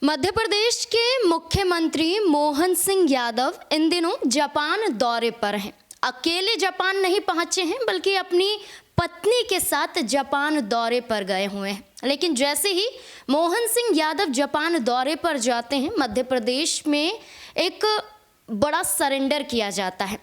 मध्य प्रदेश के मुख्यमंत्री मोहन सिंह यादव इन दिनों जापान दौरे पर हैं। अकेले जापान नहीं पहुंचे हैं बल्कि अपनी पत्नी के साथ जापान दौरे पर गए हुए हैं। लेकिन जैसे ही मोहन सिंह यादव जापान दौरे पर जाते हैं, मध्य प्रदेश में एक बड़ा सरेंडर किया जाता है।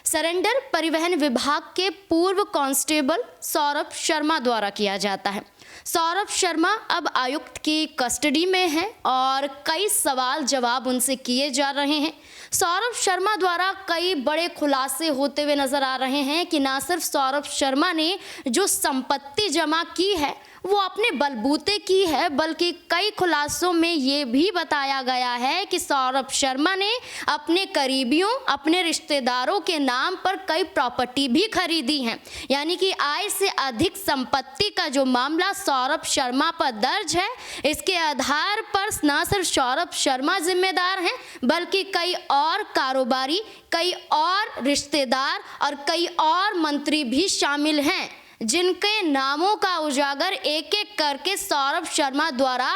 सरेंडर परिवहन विभाग के पूर्व कांस्टेबल सौरभ शर्मा द्वारा किया जाता है। सौरभ शर्मा अब आयुक्त की कस्टडी में हैं और कई सवाल जवाब उनसे किए जा रहे हैं। सौरभ शर्मा द्वारा कई बड़े खुलासे होते हुए नजर आ रहे हैं कि ना सिर्फ सौरभ शर्मा ने जो संपत्ति जमा की है वो अपने बलबूते की है, बल्कि कई खुलासों में ये भी बताया गया है कि सौरभ शर्मा ने अपने करीबियों, अपने रिश्तेदारों के नाम पर कई प्रॉपर्टी भी खरीदी हैं। यानी कि आय से अधिक संपत्ति का जो मामला सौरभ शर्मा पर दर्ज है, इसके आधार पर न सिर्फ सौरभ शर्मा जिम्मेदार हैं बल्कि कई और कारोबारी, कई और रिश्तेदार और कई और मंत्री भी शामिल हैं, जिनके नामों का उजागर एक एक करके सौरभ शर्मा द्वारा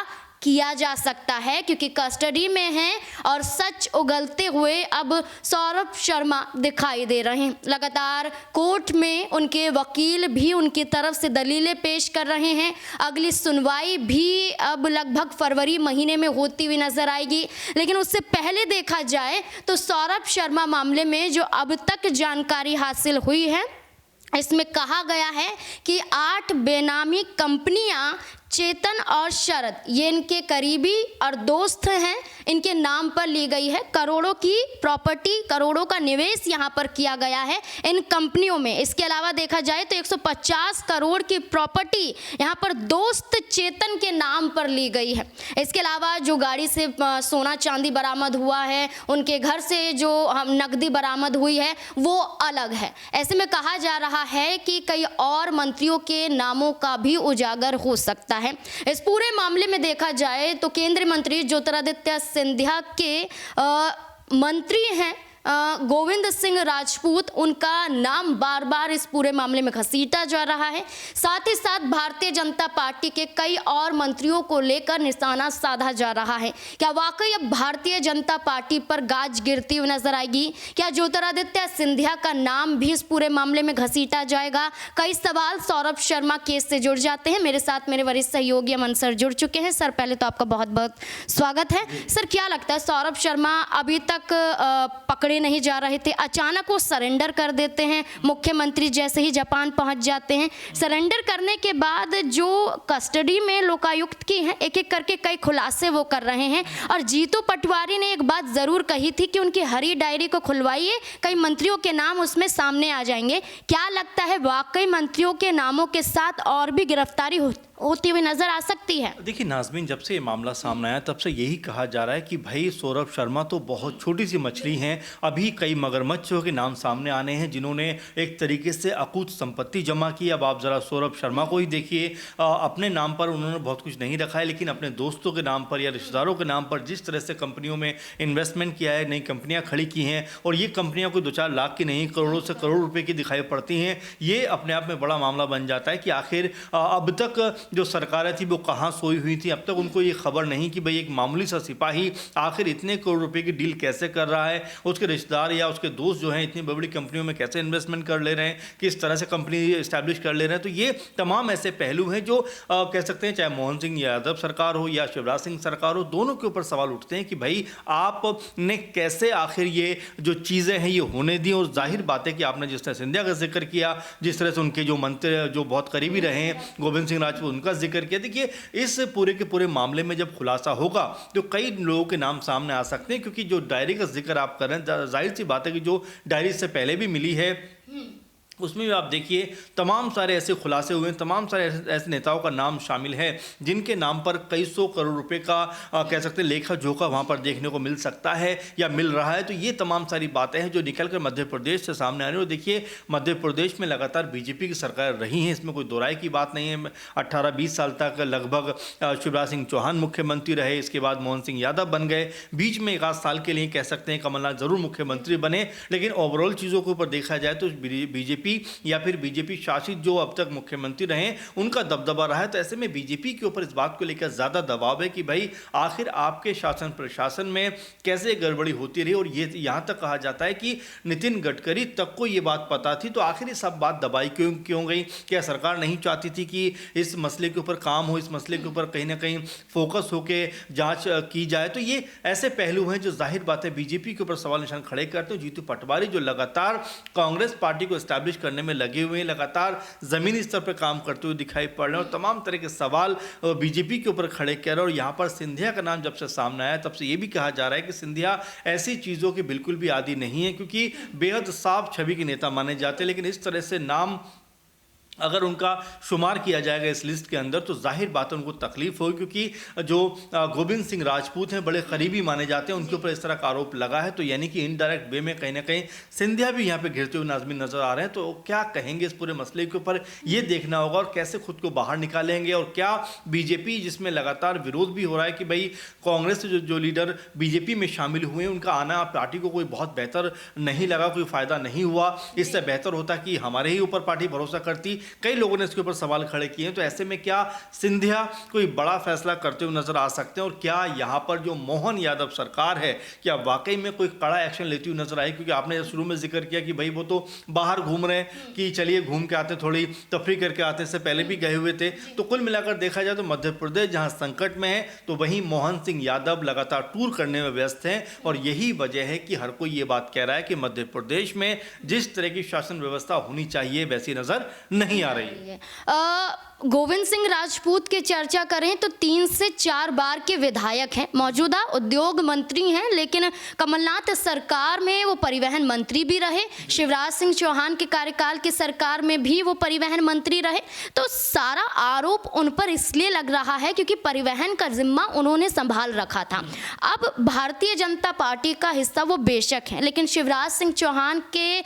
किया जा सकता है, क्योंकि कस्टडी में हैं और सच उगलते हुए अब सौरभ शर्मा दिखाई दे रहे हैं। लगातार कोर्ट में उनके वकील भी उनकी तरफ से दलीलें पेश कर रहे हैं। अगली सुनवाई भी अब लगभग फरवरी महीने में होती हुई नजर आएगी। लेकिन उससे पहले देखा जाए तो सौरभ शर्मा मामले में जो अब तक जानकारी हासिल हुई है, इसमें कहा गया है कि 8 बेनामी कंपनियां चेतन और शरद, ये इनके करीबी और दोस्त हैं, इनके नाम पर ली गई है। करोड़ों की प्रॉपर्टी, करोड़ों का निवेश यहाँ पर किया गया है इन कंपनियों में। इसके अलावा देखा जाए तो 150 करोड़ की प्रॉपर्टी यहाँ पर दोस्त चेतन के नाम पर ली गई है। इसके अलावा जो गाड़ी से सोना चांदी बरामद हुआ है, उनके घर से जो नकदी बरामद हुई है वो अलग है। ऐसे में कहा जा रहा है कि कई और मंत्रियों के नामों का भी उजागर हो सकता है। इस पूरे मामले में देखा जाए तो केंद्रीय मंत्री ज्योतिरादित्य सिंधिया के मंत्री हैं गोविंद सिंह राजपूत, उनका नाम बार बार इस पूरे मामले में घसीटा जा रहा है। साथ ही साथ भारतीय जनता पार्टी के कई और मंत्रियों को लेकर निशाना साधा जा रहा है। क्या वाकई अब भारतीय जनता पार्टी पर गाज गिरती हुई नजर आएगी? क्या ज्योतिरादित्य सिंधिया का नाम भी इस पूरे मामले में घसीटा जाएगा? कई सवाल सौरभ शर्मा केस से जुड़ जाते हैं। मेरे साथ मेरे वरिष्ठ सहयोगी अमन सर जुड़ चुके हैं। सर, पहले तो आपका बहुत बहुत स्वागत है। सर, क्या लगता है सौरभ शर्मा अभी तक पकड़े नहीं जा रहे थे, अचानक वो सरेंडर कर देते हैं, मुख्यमंत्री जैसे ही जापान पहुंच जाते हैं। सरेंडर करने के बाद जो कस्टडी में लोकायुक्त की है, एक एक करके कई खुलासे वो कर रहे हैं। और जीतू पटवारी ने एक बात जरूर कही थी कि उनकी हरी डायरी को खुलवाइए, कई मंत्रियों के नाम उसमें सामने आ जाएंगे। क्या लगता है वाकई मंत्रियों के नामों के साथ और भी गिरफ्तारी होती हुई नजर आ सकती है? देखिए नाज़मीन, जब से ये मामला सामने आया तब से यही कहा जा रहा है कि भाई सौरभ शर्मा तो बहुत छोटी सी मछली हैं। अभी कई मगरमच्छों के नाम सामने आने हैं जिन्होंने एक तरीके से अकूत संपत्ति जमा की। अब आप ज़रा सौरभ शर्मा को ही देखिए, अपने नाम पर उन्होंने बहुत कुछ नहीं रखा है, लेकिन अपने दोस्तों के नाम पर या रिश्तेदारों के नाम पर जिस तरह से कंपनियों में इन्वेस्टमेंट किया है, नई कंपनियाँ खड़ी की हैं, और ये कंपनियाँ कोई 2-4 लाख की नहीं, करोड़ों से करोड़ रुपये की दिखाई पड़ती हैं। ये अपने आप में बड़ा मामला बन जाता है कि आखिर अब तक जो सरकारें थी वो कहाँ सोई हुई थी। अब तक उनको ये खबर नहीं कि भाई एक मामूली सा सिपाही आखिर इतने करोड़ रुपए की डील कैसे कर रहा है, उसके रिश्तेदार या उसके दोस्त जो हैं इतनी बड़ी कंपनियों में कैसे इन्वेस्टमेंट कर ले रहे हैं, किस तरह से कंपनी इस्टेब्लिश कर ले रहे हैं। तो ये तमाम ऐसे पहलू हैं जो कह सकते हैं, चाहे मोहन सिंह यादव सरकार हो या शिवराज सिंह सरकार हो, दोनों के ऊपर सवाल उठते हैं कि भाई आपने कैसे आखिर ये जो चीज़ें हैं ये होने दी। और जाहिर बात है कि आपने जिस तरह सिंधिया का जिक्र किया, जिस तरह से उनके जो मंत्री जो बहुत करीबी रहे हैं गोविंद सिंह राजपूत, उनका जिक्र किया। देखिए इस पूरे के पूरे मामले में जब खुलासा होगा तो कई लोगों के नाम सामने आ सकते हैं, क्योंकि जो डायरी का जिक्र आप कर रहे हैं, जाहिर सी बात है कि जो डायरी से पहले भी मिली है उसमें भी आप देखिए तमाम सारे ऐसे खुलासे हुए हैं, तमाम सारे ऐसे नेताओं का नाम शामिल है जिनके नाम पर कई 100 करोड़ रुपए का कह सकते हैं लेखा जोखा वहाँ पर देखने को मिल सकता है या मिल रहा है। तो ये तमाम सारी बातें हैं जो निकल कर मध्य प्रदेश से सामने आ रही हैं। और देखिए मध्य प्रदेश में लगातार बीजेपी की सरकार रही है, इसमें कोई दो राय की बात नहीं है। 18-20 साल तक लगभग शिवराज सिंह चौहान मुख्यमंत्री रहे, इसके बाद मोहन सिंह यादव बन गए, बीच में 1 साल के लिए कह सकते हैं कमलनाथ जरूर मुख्यमंत्री बने। लेकिन ओवरऑल चीज़ों के ऊपर देखा जाए तो बीजेपी बीजेपी या फिर बीजेपी शासित जो अब तक मुख्यमंत्री रहे उनका दबदबा रहा है। तो ऐसे में बीजेपी के ऊपर इस बात को लेकर ज़्यादा दबाव है कि भाई आखिर आपके शासन प्रशासन में कैसे गड़बड़ी होती रही, और ये यहाँ तक कहा जाता है कि नितिन गडकरी तक को ये बात पता थी, तो आखिर ये सब बात दबाई क्यों गई? क्या सरकार नहीं चाहती थी कि इस मसले के ऊपर काम हो, इस मसले के ऊपर कहीं ना कहीं फोकस होके जांच की जाए? तो ये ऐसे पहलू हैं जो जाहिर बात है बीजेपी के ऊपर सवाल निशान खड़े करते हैं। जीतू पटवारी जो लगातार कांग्रेस पार्टी को एस्टैब्लिश करने में लगे हुए हैं, लगातार जमीनी स्तर पर काम करते हुए दिखाई पड़ रहे हैं और तमाम तरह के सवाल बीजेपी के ऊपर खड़े कर रहे हैं। और यहाँ पर सिंधिया का नाम जब से सामने आया तब से ये भी कहा जा रहा है कि सिंधिया ऐसी चीज़ों के बिल्कुल भी आदी नहीं है, क्योंकि बेहद साफ छवि के नेता माने जाते हैं। लेकिन इस तरह से नाम अगर उनका शुमार किया जाएगा इस लिस्ट के अंदर तो जाहिर बात है उनको तकलीफ होगी, क्योंकि जो गोविंद सिंह राजपूत हैं बड़े करीबी माने जाते हैं, उनके ऊपर इस तरह का आरोप लगा है। तो यानी कि इनडायरेक्ट वे में कहीं ना कहीं सिंधिया भी यहाँ पे घिरते हुए नाज़मीन नजर आ रहे हैं। तो क्या कहेंगे इस पूरे मसले के ऊपर, ये देखना होगा, और कैसे खुद को बाहर निकालेंगे। और क्या बीजेपी, जिसमें लगातार विरोध भी हो रहा है कि भाई कांग्रेस से जो लीडर बीजेपी में शामिल हुए हैं उनका आना पार्टी को कोई बहुत बेहतर नहीं लगा, कोई फायदा नहीं हुआ, इससे बेहतर होता कि हमारे ही ऊपर पार्टी भरोसा करती। कई लोगों ने इसके ऊपर सवाल खड़े किए हैं। तो ऐसे में क्या सिंधिया कोई बड़ा फैसला करते हुए नजर आ सकते हैं, और क्या यहाँ पर जो मोहन यादव सरकार है क्या वाकई में कोई कड़ा एक्शन लेती हुई नजर आई? क्योंकि आपने शुरू में जिक्र किया कि भाई वो तो बाहर घूम रहे हैं कि चलिए घूम के आते, थोड़ी तफरी करके आते, इससे पहले भी गए हुए थे। तो कुल मिलाकर देखा जाए तो मध्य प्रदेश जहाँ संकट में है तो वहीं मोहन सिंह यादव लगातार टूर करने में व्यस्त हैं, और यही वजह है कि हर कोई ये बात कह रहा है कि मध्य प्रदेश में जिस तरह की शासन व्यवस्था होनी चाहिए वैसी नजर नहीं आ रही। गोविंद सिंह राजपूत की चर्चा करें तो 3 से 4 बार के विधायक हैं, मौजूदा उद्योग मंत्री हैं, लेकिन कमलनाथ सरकार में वो परिवहन मंत्री भी रहे, शिवराज सिंह चौहान के कार्यकाल की सरकार में भी वो परिवहन मंत्री रहे। तो सारा आरोप उन पर इसलिए लग रहा है क्योंकि परिवहन का जिम्मा उन्होंने संभाल रखा था। अब भारतीय जनता पार्टी का हिस्सा वो बेशक हैं, लेकिन शिवराज सिंह चौहान के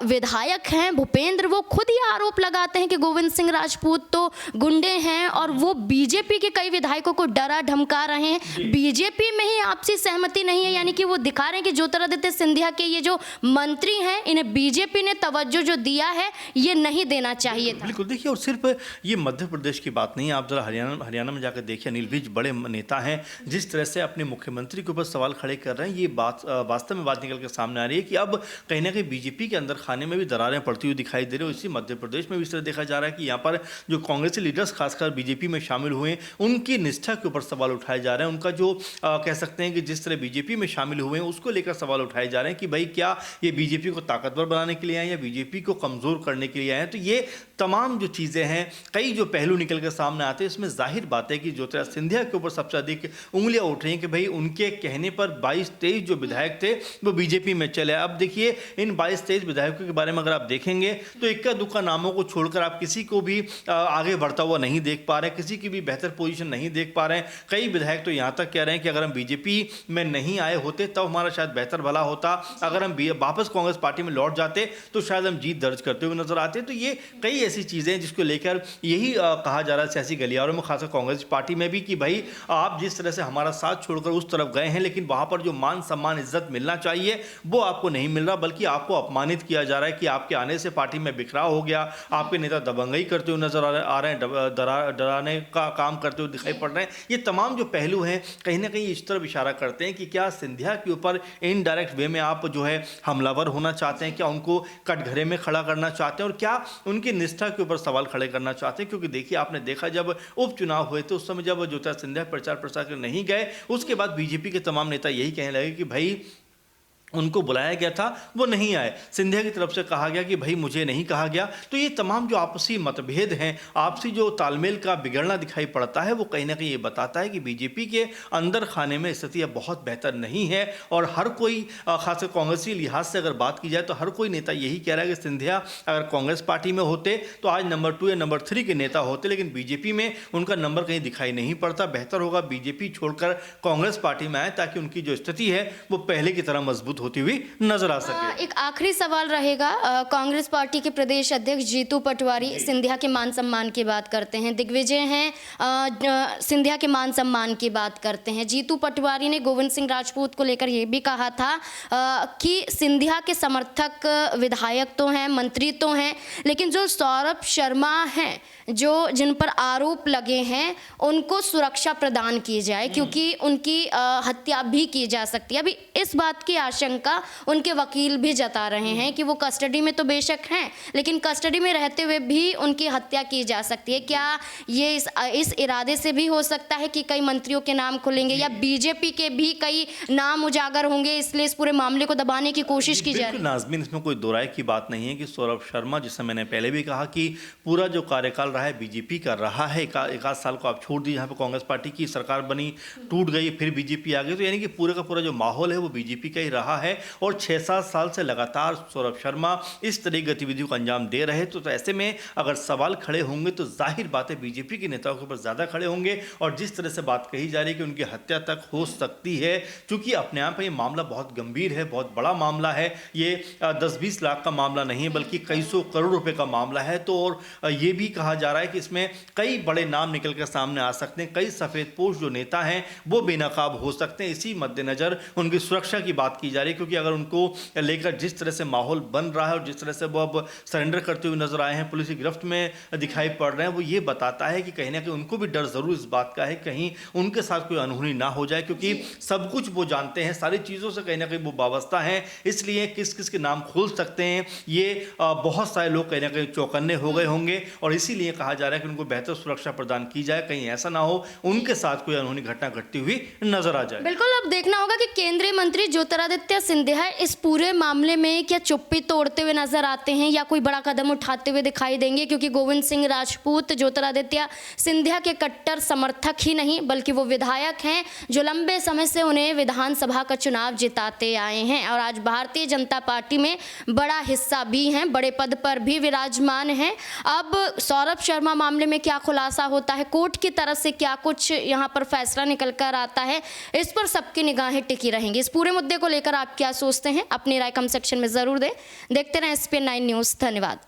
विधायक हैं भूपेंद्र, वो खुद ही आरोप लगाते हैं कि गोविंद सिंह राजपूत तो गुंडे हैं, और वो बीजेपी के कई विधायकों को डरा धमका रहे हैं। बीजेपी में ही आपसी सहमति नहीं है, यानी कि वो दिखा रहे हैं कि ज्योतिरादित्य सिंधिया के ये जो मंत्री हैं इन्हें बीजेपी ने तवज्जो जो दिया है ये नहीं देना चाहिए था। बिल्कुल, देखिए, और सिर्फ ये मध्य प्रदेश की बात नहीं है, आप जरा हरियाणा में जाकर देखिए, अनिल विज बड़े नेता हैं, जिस तरह से अपने मुख्यमंत्री के ऊपर सवाल खड़े कर रहे हैं, ये बात वास्तव में बात निकल के सामने आ रही है कि अब कहीं ना कहीं बीजेपी के अंदर खाने में भी दरारें पड़ती हुई दिखाई दे रही है। इसी मध्य प्रदेश में भी इस तरह देखा जा रहा है कि यहाँ पर जो कांग्रेसी लीडर्स खासकर बीजेपी में शामिल हुए हैं उनकी निष्ठा के ऊपर सवाल उठाए जा रहे हैं, उनका जो कह सकते हैं कि जिस तरह बीजेपी में शामिल हुए हैं उसको लेकर सवाल उठाए जा रहे हैं कि भाई क्या ये बीजेपी को ताकतवर बनाने के लिए आए या बीजेपी को कमजोर करने के लिए आए हैं। तो ये तमाम जो चीज़ें हैं, कई जो पहलू निकल कर सामने आते हैं, इसमें जाहिर बात है कि ज्योतिरादित्य सिंधिया के ऊपर सबसे अधिक उंगलियां उठ रही हैं कि भाई उनके कहने पर 22-23 जो विधायक थे वो बीजेपी में चले। अब देखिए, इन 22-23 विधायकों के बारे में अगर आप देखेंगे तो इक्का दुक्का नामों को छोड़कर आप किसी को भी आगे बढ़ता हुआ नहीं देख पा रहे, किसी की भी बेहतर पोजीशन नहीं देख पा रहे हैं। कई विधायक तो यहाँ तक कह रहे हैं कि अगर हम बीजेपी में नहीं आए होते तब हमारा शायद बेहतर भला होता, अगर हम वापस कांग्रेस पार्टी में लौट जाते तो शायद हम जीत दर्ज करते हुए नजर आते। तो ये कई ऐसी चीज़ें जिसको लेकर यही कहा जा रहा है सियासी गलियारों में, खासकर कांग्रेस पार्टी में भी, कि भाई आप जिस तरह से हमारा साथ छोड़कर उस तरफ गए हैं, लेकिन वहाँ पर जो मान सम्मान इज्जत मिलना चाहिए वो आपको नहीं मिल रहा, बल्कि आपको अपमानित किया जा रहा है कि आपके आने से पार्टी में बिखराव हो गया, आपके नेता दबंगई करते हुए नजर आ रहे हैं, डराने का काम करते हुए दिखाई पड़ रहे हैं। ये तमाम जो पहलू हैं कहीं ना कहीं इस तरफ इशारा करते हैं कि क्या सिंधिया के ऊपर इनडायरेक्ट वे में आप जो है हमलावर होना चाहते हैं, क्या उनको कटघरे में खड़ा करना चाहते हैं, और क्या उनकी निष्ठा के ऊपर सवाल खड़े करना चाहते हैं। क्योंकि देखिए, आपने देखा जब उपचुनाव हुए थे उस समय जब ज्योतिरादित्य सिंधिया प्रचार प्रसार करने नहीं गए, उसके बाद बीजेपी के तमाम नेता यही कहने लगे कि भाई उनको बुलाया गया था वो नहीं आए, सिंधिया की तरफ से कहा गया कि भाई मुझे नहीं कहा गया। तो ये तमाम जो आपसी मतभेद हैं, आपसी जो तालमेल का बिगड़ना दिखाई पड़ता है, वो कहीं ना कहीं ये बताता है कि बीजेपी के अंदर खाने में स्थिति अब बहुत बेहतर नहीं है। और हर कोई, खासकर कांग्रेसी लिहाज से अगर बात की जाए तो हर कोई नेता यही कह रहा है कि सिंधिया अगर कांग्रेस पार्टी में होते तो आज नंबर 2 या नंबर 3 के नेता होते, लेकिन बीजेपी में उनका नंबर कहीं दिखाई नहीं पड़ता। बेहतर होगा बीजेपी छोड़कर कांग्रेस पार्टी में आए ताकि उनकी जो स्थिति है वो पहले की तरह मजबूत होती हुई नजर आ सके। एक आखिरी सवाल रहेगा, कांग्रेस पार्टी के प्रदेश अध्यक्ष जीतू पटवारी सिंधिया के मान सम्मान की बात करते हैं, दिग्विजय हैं सिंधिया के मान सम्मान की बात करते हैं। जीतू पटवारी ने गोविंद सिंह राजपूत को लेकर ये भी कहा था कि सिंधिया के समर्थक विधायक तो हैं, मंत्री तो हैं, लेकिन जो सौरभ शर्मा हैं, जो जिन पर आरोप लगे हैं, उनको सुरक्षा प्रदान की जाए क्योंकि उनकी हत्या भी की जा सकती है। अभी इस बात की आशंका उनके वकील भी जता रहे हैं कि वो कस्टडी में तो बेशक हैं, लेकिन कस्टडी में रहते हुए भी उनकी हत्या की जा सकती है। क्या ये इस इरादे से भी हो सकता है कि कई मंत्रियों के नाम खुलेंगे या बीजेपी के भी कई नाम उजागर होंगे, इसलिए इस पूरे मामले को दबाने की कोशिश की जा रही है? नाज़मीन, इसमें कोई दो राय की बात नहीं है कि सौरभ शर्मा, जिसे मैंने पहले भी कहा कि पूरा जो कार्यकाल रहा है बीजेपी का रहा है, एक आध साल को आप छोड़ दिए, यहाँ पे कांग्रेस पार्टी की सरकार बनी, टूट गई, फिर बीजेपी आ गई, तो यानी कि पूरे का पूरा जो माहौल है वो बीजेपी का ही रहा है। और 6-7 साल से लगातार सौरभ शर्मा इस तरह की गतिविधियों को अंजाम दे रहे, तो ऐसे में अगर सवाल खड़े होंगे तो जाहिर बात है बीजेपी के नेताओं के ऊपर ज़्यादा खड़े होंगे। और जिस तरह से बात कही जा रही है कि उनकी हत्या तक हो सकती है, क्योंकि अपने आप में ये मामला बहुत गंभीर है, बहुत बड़ा मामला है, ये 10-20 लाख का मामला नहीं है बल्कि कई सौ करोड़ रुपए का मामला है। तो और ये भी कहा जा रहा है कि इसमें कई बड़े नाम निकल कर सामने आ सकते हैं, कई सफ़ेदपोश जो नेता हैं वो बेनकाब हो सकते हैं। इसी मद्देनज़र उनकी सुरक्षा की बात की जा रही है, क्योंकि अगर उनको लेकर जिस तरह से माहौल बन रहा है और जिस तरह से वो अब सरेंडर करते हुए नजर आए हैं, पुलिस की गिरफ्त में दिखाई पड़ रहे हैं, वो ये बताता है कि कहीं ना कहीं उनको भी डर ज़रूर इस बात का है कहीं उनके साथ कोई अनहोनी ना हो जाए, क्योंकि सब कुछ वो जानते हैं, सारी चीज़ों से कहीं ना कहीं वो वाबस्ता हैं। इसलिए किस किस के नाम खुल सकते हैं ये बहुत सारे लोग कहीं ना कहीं चौकन्ने हो गए होंगे, और इसीलिए कहा जा रहा है कि उनको बेहतर सुरक्षा प्रदान की जाए, कहीं ऐसा ना हो उनके साथ कोई अनहोनी घटना घटती हुई नजर आ जाए। बिल्कुल, अब देखना होगा कि केंद्रीय मंत्री ज्योतिरादित्य सिंधिया इस पूरे मामले में क्या चुप्पी तोड़ते हुए नजर आते हैं या कोई बड़ा कदम उठाते हुए दिखाई देंगे, क्योंकि गोविंद सिंह राजपूत ज्योतिरादित्य सिंधिया के कट्टर समर्थक ही नहीं बल्कि वो विधायक हैं जो लंबे समय से उन्हें विधानसभा का चुनाव जिताते आए हैं और आज भारतीय जनता पार्टी में बड़ा हिस्सा भी हैं, बड़े पद पर भी विराजमान हैं। अब सौरभ शर्मा मामले में क्या खुलासा होता है, कोर्ट की तरफ से क्या कुछ यहाँ पर फैसला निकल कर आता है, इस पर सबकी निगाहें टिकी रहेंगी। इस पूरे मुद्दे को लेकर आप क्या सोचते हैं, अपनी राय कमेंट सेक्शन में ज़रूर दें। देखते रहें SPN9 न्यूज़। धन्यवाद।